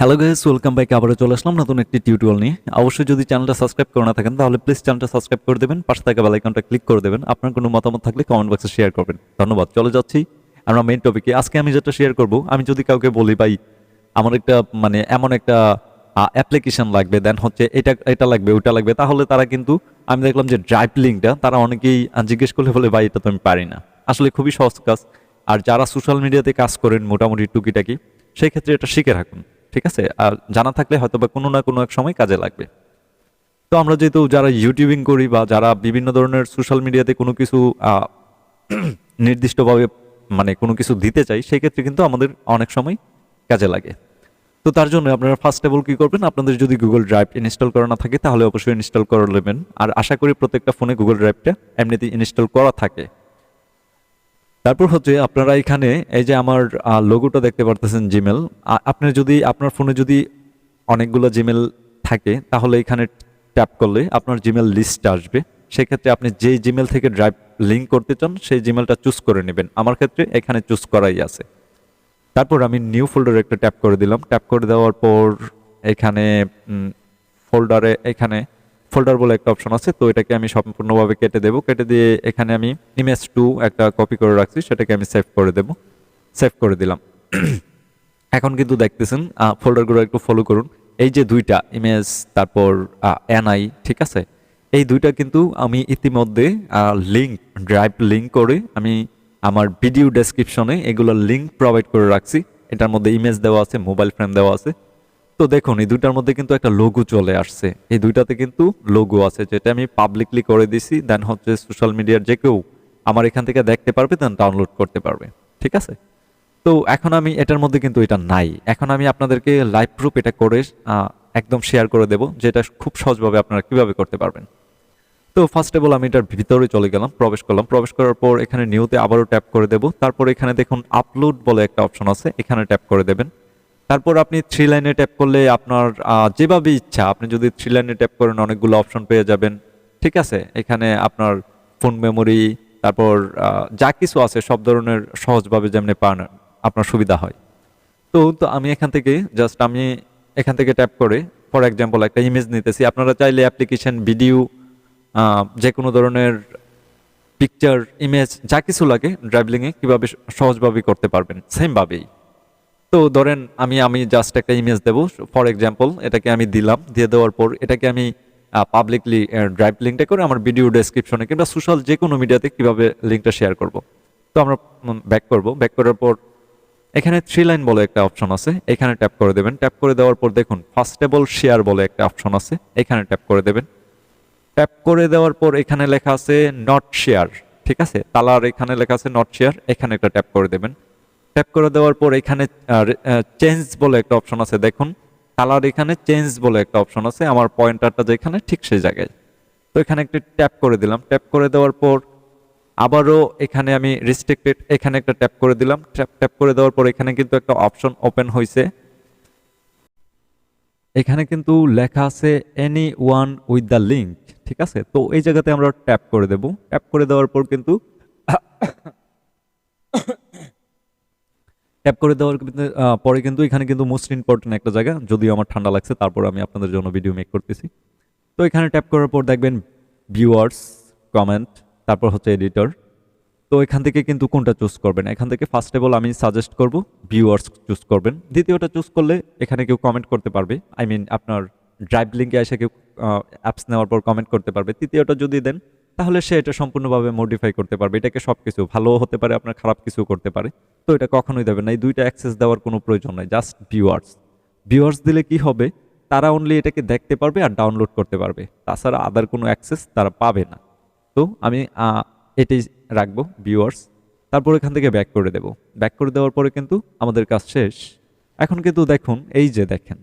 Hello guys, welcome back. আবারও চলে আসলাম নতুন একটি টিউটোরিয়াল নিয়ে। অবশ্যই যদি চ্যানেলটা সাবস্ক্রাইব করে না থাকেন তাহলে প্লিজ চ্যানেলটা সাবস্ক্রাইব করে দেবেন, পাশে থাকা বেল আইকনটা ক্লিক করে দেবেন। আপনার কোনো মতামত থাকলে কমেন্ট বক্সে শেয়ার করবেন। ধন্যবাদ। চলে যাচ্ছি আমরা মেইন টপিকে। আজকে আমি যেটা শেয়ার করব, আমি যদি কাউকে বলি ভাই আমার একটা এমন একটা অ্যাপ্লিকেশন লাগবে, দেন হচ্ছে এটা এটা লাগবে ওটা লাগবে, তাহলে তারা কিন্তু আমি দেখলাম যে ড্রাইভ লিঙ্কটা তারা অনেকেই জিজ্ঞেস করলে বলে ভাই এটা তো আমি পারি না। আসলে খুবই সহজ কাজ। আর যারা সোশ্যাল মিডিয়াতে কাজ করেন মোটামুটি টুকিটাকি, সেই ক্ষেত্রে এটা শিখে রাখুন। ঠিক আছে, আর জানা থাকলে হয়তো বা কোনো না কোনো এক সময় কাজে লাগবে। তো আমরা যেহেতু যারা ইউটিউবিং করি বা যারা বিভিন্ন ধরনের সোশ্যাল মিডিয়াতে কোনো কিছু নির্দিষ্টভাবে কোনো কিছু দিতে চাই, সেই ক্ষেত্রে কিন্তু আমাদের অনেক সময় কাজে লাগে। তো তার জন্য আপনারা ফার্স্ট অফ অল কি করবেন, আপনাদের যদি গুগল ড্রাইভ ইনস্টল করা না থাকে তাহলে অবশ্যই ইনস্টল করে নেবেন। আর আশা করি প্রত্যেকটা ফোনে গুগল ড্রাইভটা এমনিতেই ইনস্টল করা থাকে। তারপর হচ্ছে আপনারা এখানে এই যে আমার লোগোটা দেখতে পারতেছেন জিমেল। আপনি যদি আপনার ফোনে যদি অনেকগুলো জিমেল থাকে তাহলে এখানে ট্যাপ করলে আপনার জিমেল লিস্ট আসবে। সেক্ষেত্রে আপনি যেই জিমেল থেকে ড্রাইভ লিঙ্ক করতে চান সেই জিমেলটা চুজ করে নেবেন। আমার ক্ষেত্রে এখানে চুজ করাই আছে। তারপর আমি নিউ ফোল্ডারে একটা ট্যাপ করে দিলাম। ট্যাপ করে দেওয়ার পর এখানে ফোল্ডারে এখানে ফোল্ডার বলে একটা অপশন আছে, তো এটাকে আমি সম্পূর্ণভাবে কেটে দেবো। কেটে দিয়ে এখানে আমি ইমেজ 2 একটা কপি করে রাখছি, সেটাকে আমি সেভ করে দেব। সেভ করে দিলাম। এখন কিন্তু দেখতেছেন ফোল্ডারগুলো একটু ফলো করুন। এই যে দুইটা ইমেজ তারপর এনআই, ঠিক আছে, এই দুইটা কিন্তু আমি ইতিমধ্যে লিঙ্ক ড্রাইভ লিঙ্ক করে আমি আমার ভিডিও ডেসক্রিপশনে এগুলো লিঙ্ক প্রোভাইড করে রাখছি। এটার মধ্যে ইমেজ দেওয়া আছে, মোবাইল ফ্রেম দেওয়া আছে। তো দেখুন এই দুইটার মধ্যে কিন্তু একটা লোগো চলে আসছে। এই দুইটাতে কিন্তু লোগো আছে, যেটা আমি পাবলিকলি করে দিছি। দেন হচ্ছে সোশ্যাল মিডিয়ার যে কেউ আমার এখান থেকে দেখতে পারবে, দেন ডাউনলোড করতে পারবে। ঠিক আছে, তো এখন আমি এটার মধ্যে কিন্তু এটা নাই। এখন আমি আপনাদেরকে লাইভ প্রুফ এটা করে একদম শেয়ার করে দেব, যেটা খুব সহজভাবে আপনারা কিভাবে করতে পারবেন। তো ফার্স্ট অফ অল আমি এটার ভিতরে চলে গেলাম, প্রবেশ করলাম। প্রবেশ করার পর এখানে নিউতে আবারও ট্যাপ করে দেব। তারপর এখানে দেখুন আপলোড বলে একটা অপশন আছে, এখানে ট্যাপ করে দেবেন। তারপর আপনি থ্রি লাইনে ট্যাপ করলে আপনার যেভাবে ইচ্ছা, আপনি যদি থ্রি লাইনে ট্যাপ করেন অনেকগুলো অপশন পেয়ে যাবেন। ঠিক আছে, এখানে আপনার ফোন মেমোরি তারপর যা কিছু আছে সব ধরনের সহজভাবে যেমনি পান আপনার সুবিধা হয়। তো তো আমি এখান থেকে ট্যাপ করে ফর এক্সাম্পল একটা ইমেজ নিতেছি। আপনারা চাইলে অ্যাপ্লিকেশন, ভিডিও, যে কোনো ধরনের পিকচার, ইমেজ যা কিছু লাগে ড্রাইভলিংয়ে কীভাবে সহজভাবে করতে পারবেন সেমভাবেই। তো ধরেন আমি জাস্ট একটা ইমেজ দেবো, ফর এক্সাম্পল এটাকে আমি দিলাম। দিয়ে দেওয়ার পর এটাকে আমি পাবলিকলি ড্রাইভ লিঙ্কটা করে আমার ভিডিও ডেসক্রিপশনে কিংবা সোশ্যাল যে কোনো মিডিয়াতে কীভাবে লিঙ্কটা শেয়ার করব। তো আমরা ব্যাক করব। ব্যাক করার পর এখানে থ্রি লাইন বলে একটা অপশন আছে, এখানে ট্যাপ করে দেবেন। ট্যাপ করে দেওয়ার পর দেখুন ফার্স্টেবল শেয়ার বলে একটা অপশন আছে, এখানে ট্যাপ করে দেবেন। ট্যাপ করে দেওয়ার পর এখানে লেখা আছে নট শেয়ার। ঠিক আছে, তালার এখানে লেখা আছে নট শেয়ার, এখানে একটা ট্যাপ করে দেবেন। ট্যাপ করে দেওয়ার পর এখানে চেঞ্জ বলে একটা অপশন আছে, দেখুন কালার এখানে চেঞ্জ বলে একটা অপশন আছে, আমার পয়েন্টারটা যেখানে ঠিক সেই জায়গায়। তো এখানে একটি ট্যাপ করে দিলাম। ট্যাপ করে দেওয়ার পর আবারও এখানে আমি রেস্ট্রিক্টেড, এখানে একটা ট্যাপ করে দিলাম। ট্যাপ করে দেওয়ার পর এখানে কিন্তু একটা অপশন ওপেন হয়েছে, এখানে কিন্তু লেখা আছে any one with the link. ঠিক আছে, তো এই জায়গাতে আমরা ট্যাপ করে দেব। ট্যাপ করে দেওয়ার পর কিন্তু ট্যাপ করে দেওয়ার পরে কিন্তু এখানে কিন্তু মোস্ট ইম্পর্টেন্ট একটা জায়গা, যদিও আমার ঠান্ডা লাগছে তারপর আমি আপনাদের জন্য ভিডিও মেক করতেছি। তো এখানে ট্যাপ করার পর দেখবেন ভিউয়ার্স, কমেন্ট, তারপর হচ্ছে এডিটর। তো এখান থেকে কিন্তু কোনটা চুজ করবেন, এখান থেকে ফার্স্ট অফ অল আমি সাজেস্ট করব ভিউয়ার্স চুজ করবেন। দ্বিতীয়টা চুজ করলে এখানে কেউ কমেন্ট করতে পারবে, আপনার ড্রাইভ লিঙ্কে এসে কেউ অ্যাপস নেওয়ার পর কমেন্ট করতে পারবে। তৃতীয়টা যদি দেন তাহলে সে এটা সম্পূর্ণভাবে মডিফাই করতে পারবে, এটাকে সব কিছু ভালো হতে পারে, আপনার খারাপ কিছু করতে পারে। তো এটা কখনোই দেবেন না, এই দুইটা অ্যাক্সেস দেওয়ার কোনো প্রয়োজন নাই। Just viewers. ভিউয়ার্স দিলে কি হবে, তারা অনলি এটাকে দেখতে পারবে আর ডাউনলোড করতে পারবে, তাছাড়া আদার কোনো অ্যাক্সেস তারা পাবে না। তো আমি এটাই রাখবো ভিউয়ার্স। তারপর এখান থেকে ব্যাক করে দেব। ব্যাক করে দেওয়ার পরে কিন্তু আমাদের কাজ শেষ। এখন কিন্তু দেখুন এই যে দেখেন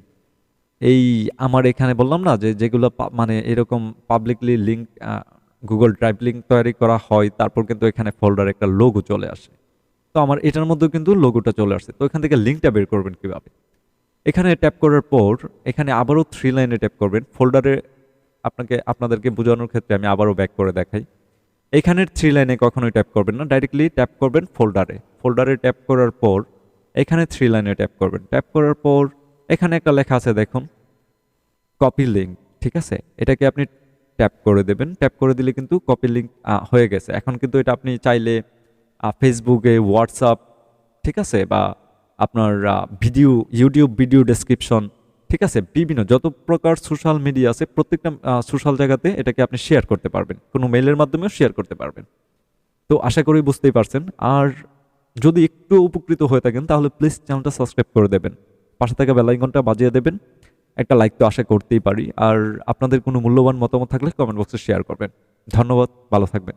এই আমার এখানে বললাম না যে যেগুলো এরকম publicly link Google drive link তৈরি করা হয়, তারপর কিন্তু এখানে ফোল্ডার একটা লোগো চলে আসে। তো আমার এটার মধ্যেও কিন্তু লোগোটা চলে আসছে। তো এখান থেকে লিঙ্কটা বের করবেন কিভাবে, এখানে ট্যাপ করার পর এখানে আবারও থ্রি লাইনে ট্যাপ করবেন। ফোল্ডারে আপনাদেরকে বোঝানোর ক্ষেত্রে আমি আবারও ব্যাক করে দেখাই। এখানের থ্রি লাইনে কখনোই ট্যাপ করবেন না, ডাইরেক্টলি ট্যাপ করবেন ফোল্ডারে। ফোল্ডারে ট্যাপ করার পর এখানে থ্রি লাইনে ট্যাপ করবেন। ট্যাপ করার পর এখানে একটা লেখা আছে দেখুন, কপি লিঙ্ক, ঠিক আছে? এটাকে আপনি ট্যাপ করে দেবেন। ট্যাপ করে দিলে কিন্তু কপি লিঙ্ক হয়ে গেছে। এখন কিন্তু এটা আপনি চাইলে ফেসবুকে, হোয়াটসঅ্যাপ, ঠিক আছে? বা আপনার ভিডিও, ইউটিউব ভিডিও ডেসক্রিপশন, ঠিক আছে? বিভিন্ন যত প্রকার সোশ্যাল মিডিয়া আছে প্রত্যেকটা সোশ্যাল জায়গাতে এটাকে আপনি শেয়ার করতে পারবেন। কোনো মেইলের মাধ্যমেও শেয়ার করতে পারবেন। তো আশা করি বুঝতেই পারছেন। আর যদি একটু উপকৃত হয়ে থাকেন তাহলে প্লিজ চ্যানেলটা সাবস্ক্রাইব করে দেবেন। পাশে থাকা বেল আইকনটা বাজিয়ে দেবেন। একটা লাইক তো আশা করতেই পারি। আর আপনাদের কোনো মূল্যবান মতামত থাকলে কমেন্ট বক্সে শেয়ার করবেন। ধন্যবাদ, ভালো থাকবেন।